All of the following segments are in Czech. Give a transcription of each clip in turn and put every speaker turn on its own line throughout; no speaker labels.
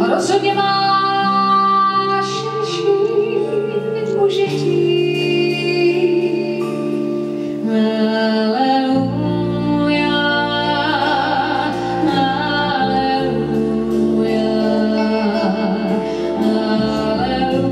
Rozhodně máš šířit užití. Aleluja, aleluja, aleluja,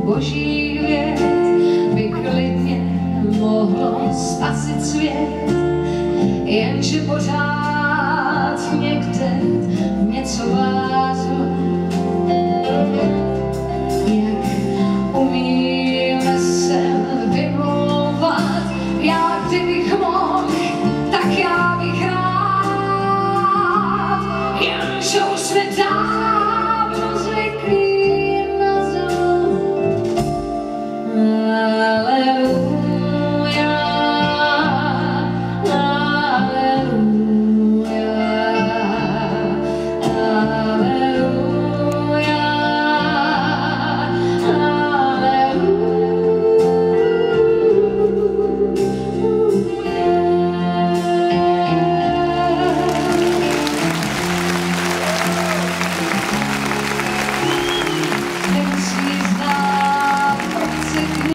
boží věd by klidně mohlo spasit svět, jenže pořád někde něco vá.